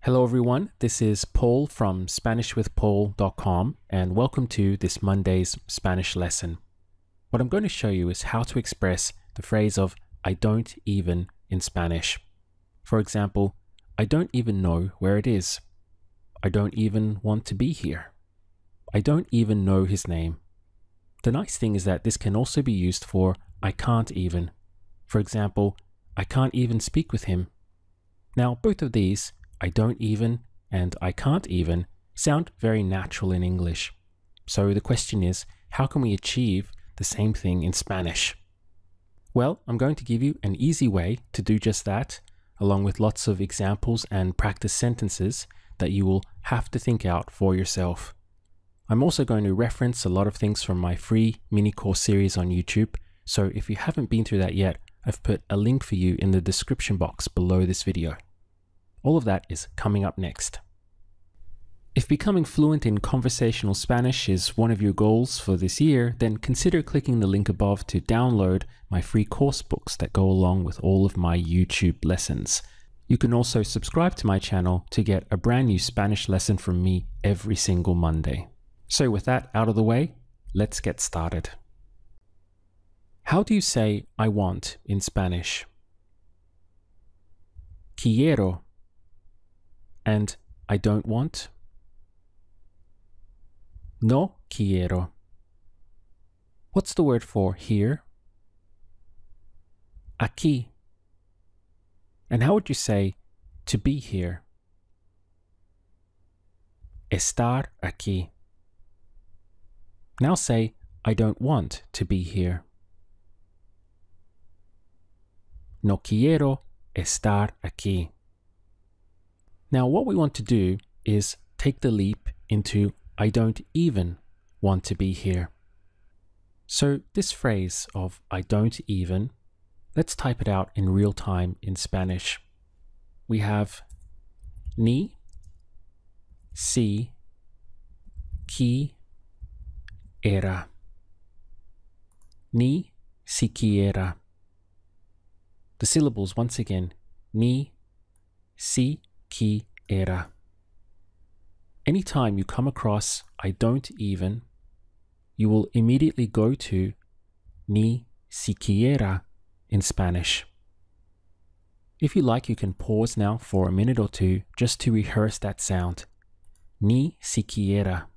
Hello everyone, this is Paul from SpanishWithPaul.com and welcome to this Monday's Spanish lesson. What I'm going to show you is how to express the phrase of I don't even in Spanish. For example, I don't even know where it is. I don't even want to be here. I don't even know his name. The nice thing is that this can also be used for I can't even. For example, I can't even speak with him. Now both of these, I don't even and I can't even, sound very natural in English. So the question is, how can we achieve the same thing in Spanish? Well, I'm going to give you an easy way to do just that, along with lots of examples and practice sentences that you will have to think out for yourself. I'm also going to reference a lot of things from my free mini course series on YouTube, so if you haven't been through that yet, I've put a link for you in the description box below this video. All of that is coming up next. If becoming fluent in conversational Spanish is one of your goals for this year, then consider clicking the link above to download my free course books that go along with all of my YouTube lessons. You can also subscribe to my channel to get a brand new Spanish lesson from me every single Monday. So with that out of the way, let's get started. How do you say I want in Spanish? Quiero. And I don't want? No quiero. What's the word for here? Aquí. And how would you say to be here? Estar aquí. Now say I don't want to be here. No quiero estar aquí. Now what we want to do is take the leap into I don't even want to be here. So this phrase of I don't even, let's type it out in real time in Spanish. We have ni, si, qui, era. Ni, si, quiera. The syllables once again, ni, si, qui, era. Anytime you come across I don't even, you will immediately go to ni siquiera in Spanish. If you like, you can pause now for a minute or two just to rehearse that sound. Ni siquiera.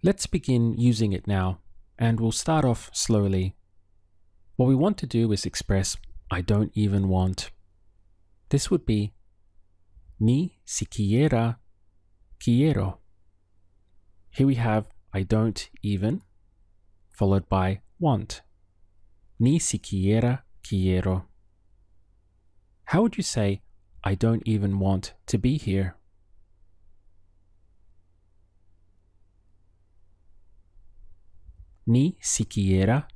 Let's begin using it now, and we'll start off slowly. What we want to do is express I don't even want. This would be ni siquiera quiero. Here we have I don't even, followed by want. Ni siquiera quiero. How would you say I don't even want to be here? Ni siquiera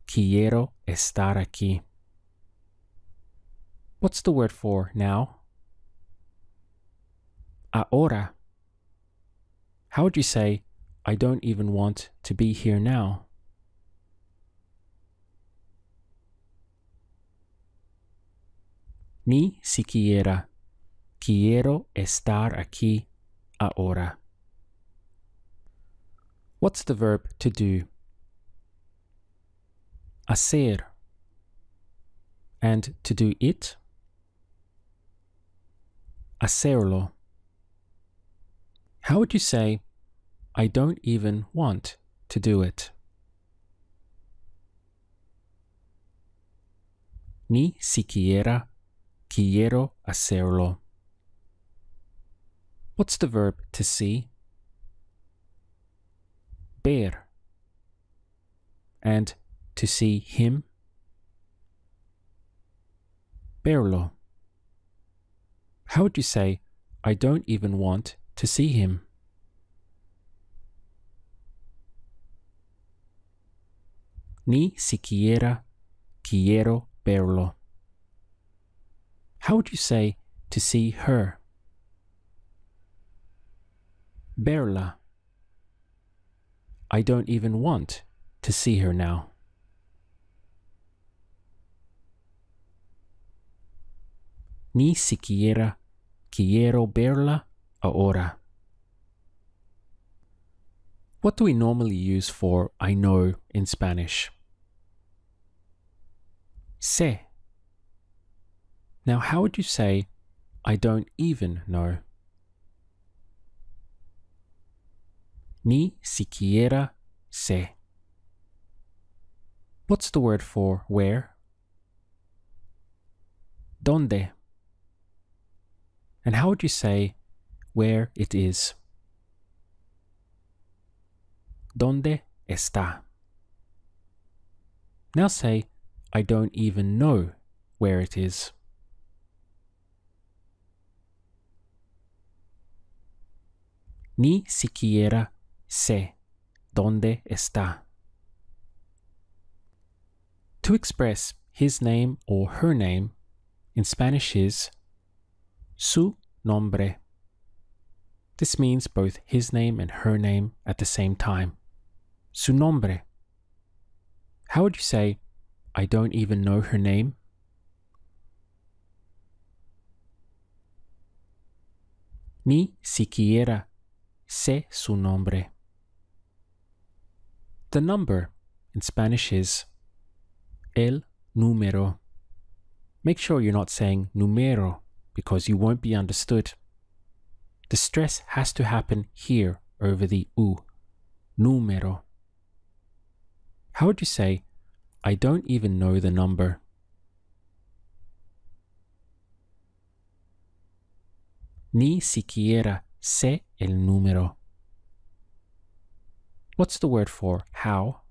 quiero estar aquí. What's the word for now? Ahora. How would you say, I don't even want to be here now? Ni siquiera quiero estar aquí ahora. What's the verb to do? Hacer. And to do it? Hacerlo. How would you say, I don't even want to do it? Ni siquiera quiero hacerlo. What's the verb to see? Ver. And to see him? Verlo. How would you say, I don't even want to see him? Ni siquiera quiero verlo. How would you say to see her? Verla. I don't even want to see her now. Ni siquiera quiero verla ahora. What do we normally use for I know in Spanish? Sé. Now, how would you say I don't even know? Ni siquiera sé. What's the word for where? ¿Dónde? And how would you say where it is? ¿Dónde está? Now say, I don't even know where it is. Ni siquiera sé dónde está. To express his name or her name in Spanish is su nombre. This means both his name and her name at the same time. Su nombre. How would you say, I don't even know her name? Ni siquiera sé su nombre. The number in Spanish is el número. Make sure you're not saying numero because you won't be understood. The stress has to happen here over the u. Número. How would you say, I don't even know the number? Ni siquiera sé el número. What's the word for how?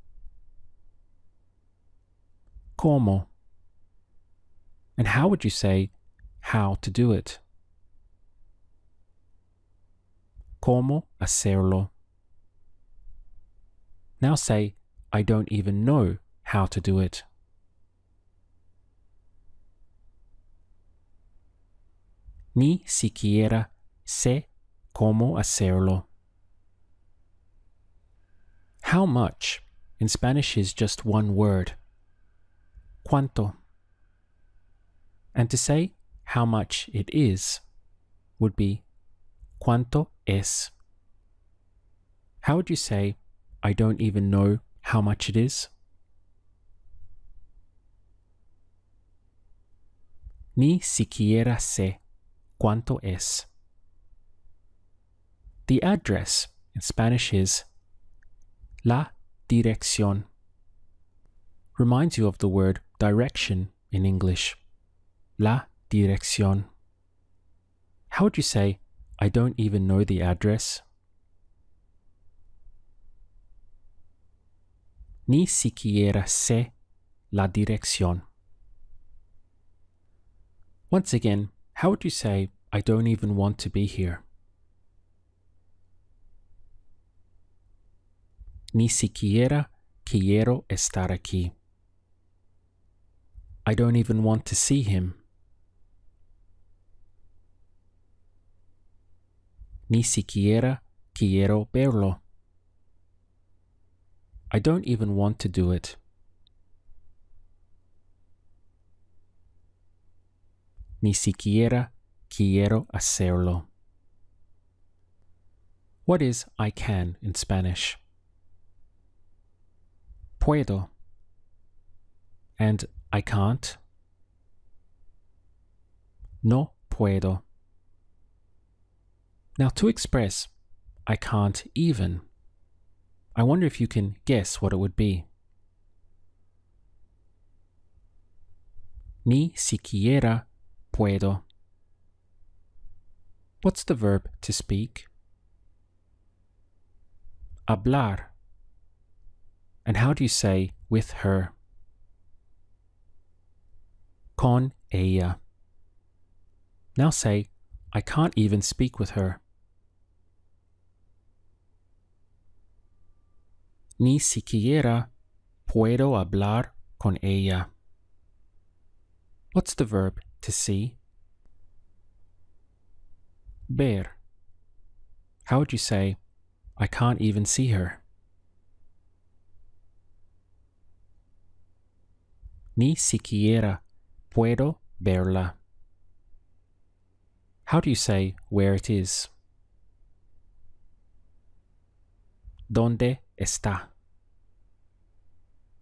¿Cómo? And how would you say how to do it? ¿Cómo hacerlo? Now say, I don't even know how to do it. Ni siquiera sé cómo hacerlo. How much in Spanish is just one word. ¿Cuánto? And to say how much it is would be ¿cuánto es? How would you say, I don't even know how much it is? Ni siquiera sé cuánto es. The address in Spanish is la dirección. Reminds you of the word direction in English. La dirección. How would you say, I don't even know the address? Ni siquiera sé la dirección. Once again, how would you say, I don't even want to be here? Ni siquiera quiero estar aquí. I don't even want to see him. Ni siquiera quiero verlo. I don't even want to do it. Ni siquiera quiero hacerlo. What is I can in Spanish? Puedo. And I can't? No puedo. Now to express I can't even, I wonder if you can guess what it would be. Ni siquiera puedo. What's the verb to speak? Hablar. And how do you say with her? Con ella. Now say, I can't even speak with her. Ni siquiera puedo hablar con ella. What's the verb to see? Ver. How would you say, I can't even see her? Ni siquiera puedo verla. How do you say where it is? ¿Dónde está?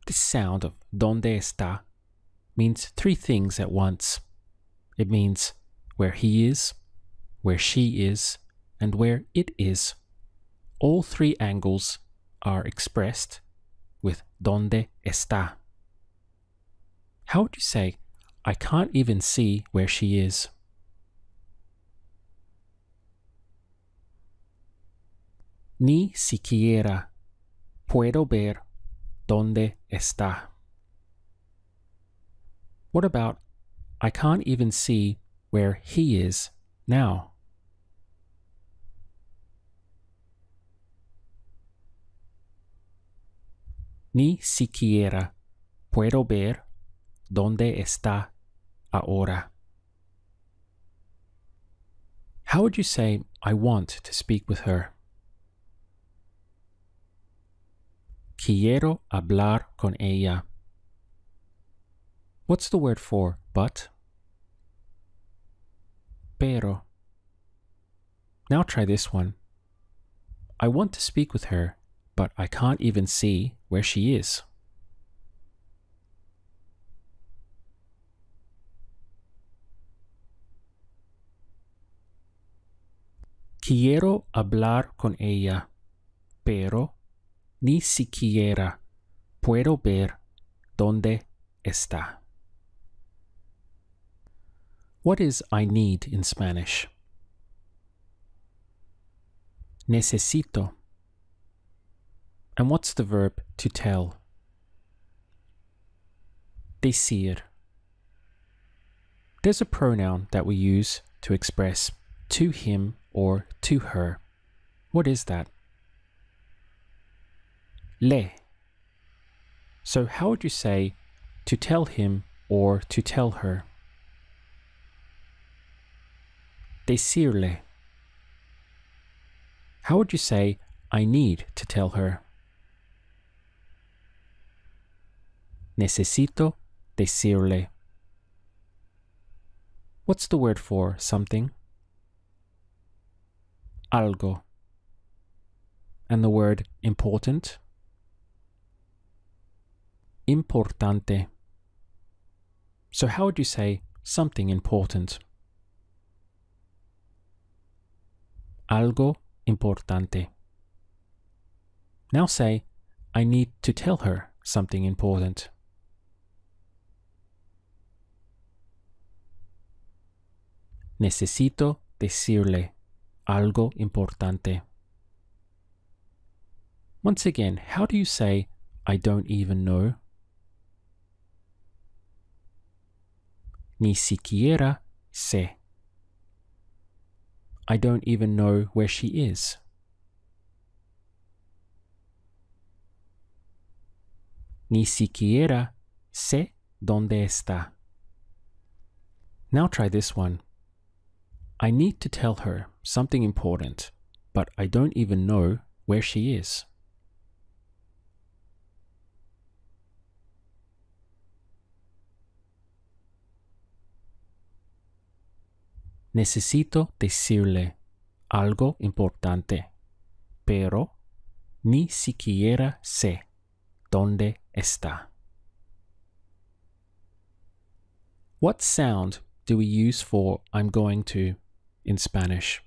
This sound of ¿dónde está? Means three things at once. It means where he is, where she is, and where it is. All three angles are expressed with ¿dónde está? How would you say, I can't even see where she is? Ni siquiera puedo ver dónde está. What about, I can't even see where he is now? Ni siquiera puedo ver dónde está ahora. How would you say, I want to speak with her? Quiero hablar con ella. What's the word for but? Pero. Now try this one. I want to speak with her, but I can't even see where she is. Quiero hablar con ella, pero ni siquiera puedo ver dónde está. What is I need in Spanish? Necesito. And what's the verb to tell? Decir. There's a pronoun that we use to express to him or to her. What is that? Le. So how would you say to tell him or to tell her? Decirle. How would you say I need to tell her? Necesito decirle. What's the word for something? Algo. And the word important? Importante. So how would you say something important? Algo importante. Now say, I need to tell her something important. Necesito decirle algo importante. Once again, how do you say, I don't even know? Ni siquiera sé. I don't even know where she is. Ni siquiera sé dónde está. Now try this one. I need to tell her something important, but I don't even know where she is. Necesito decirle algo importante, pero ni siquiera sé dónde está. What sound do we use for I'm going to in Spanish?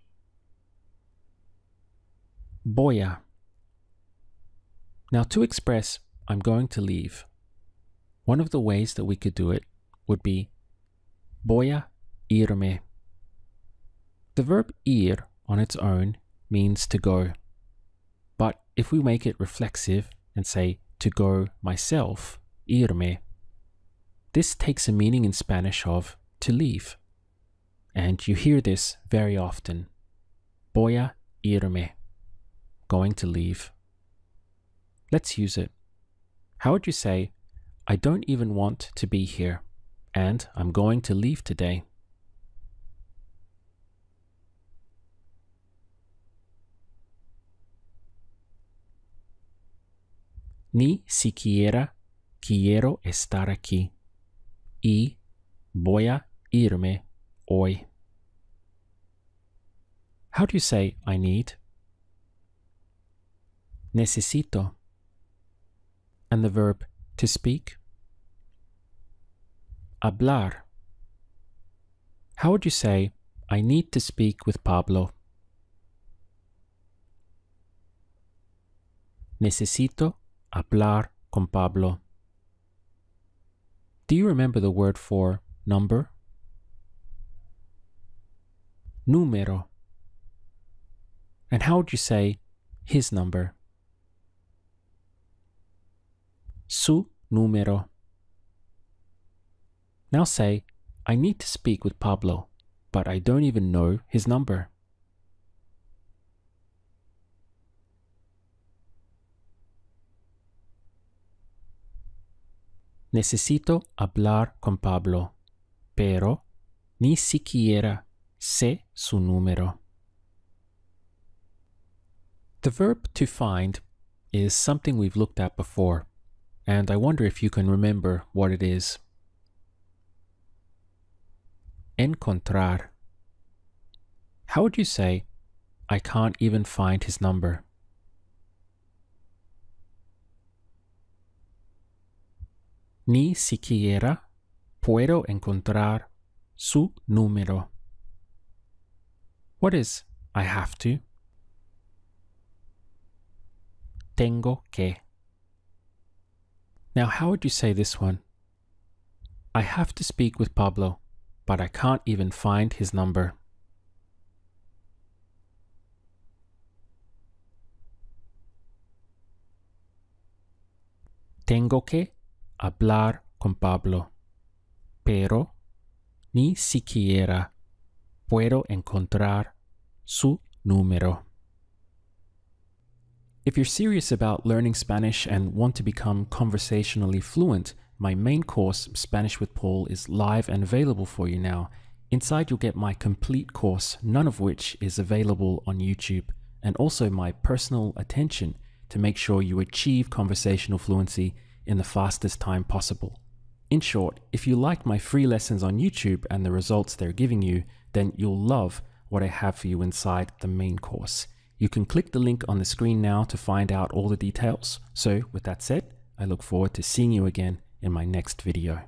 Voy a. Now to express I'm going to leave, one of the ways that we could do it would be voy a irme. The verb ir on its own means to go. But if we make it reflexive and say to go myself, irme, this takes a meaning in Spanish of to leave. And you hear this very often. Voy a irme. Going to leave. Let's use it. How would you say, I don't even want to be here, and I'm going to leave today? Ni siquiera quiero estar aquí y voy a irme hoy. How do you say I need? Necesito. And the verb to speak? Hablar. How would you say I need to speak with Pablo? Necesito hablar con Pablo. Do you remember the word for number? Número. And how would you say his number? Su número. Now say, I need to speak with Pablo, but I don't even know his number. Necesito hablar con Pablo, pero ni siquiera sé su número. The verb to find is something we've looked at before, and I wonder if you can remember what it is. Encontrar. How would you say, I can't even find his number? Ni siquiera puedo encontrar su número. What is I have to? Tengo que. Now, how would you say this one? I have to speak with Pablo, but I can't even find his number. Tengo que hablar con Pablo, pero ni siquiera puedo encontrar su número. If you're serious about learning Spanish and want to become conversationally fluent, my main course, Spanish with Paul, is live and available for you now. Inside you'll get my complete course, none of which is available on YouTube, and also my personal attention to make sure you achieve conversational fluency in the fastest time possible. In short, if you like my free lessons on YouTube and the results they're giving you, then you'll love what I have for you inside the main course. You can click the link on the screen now to find out all the details. So with that said, I look forward to seeing you again in my next video.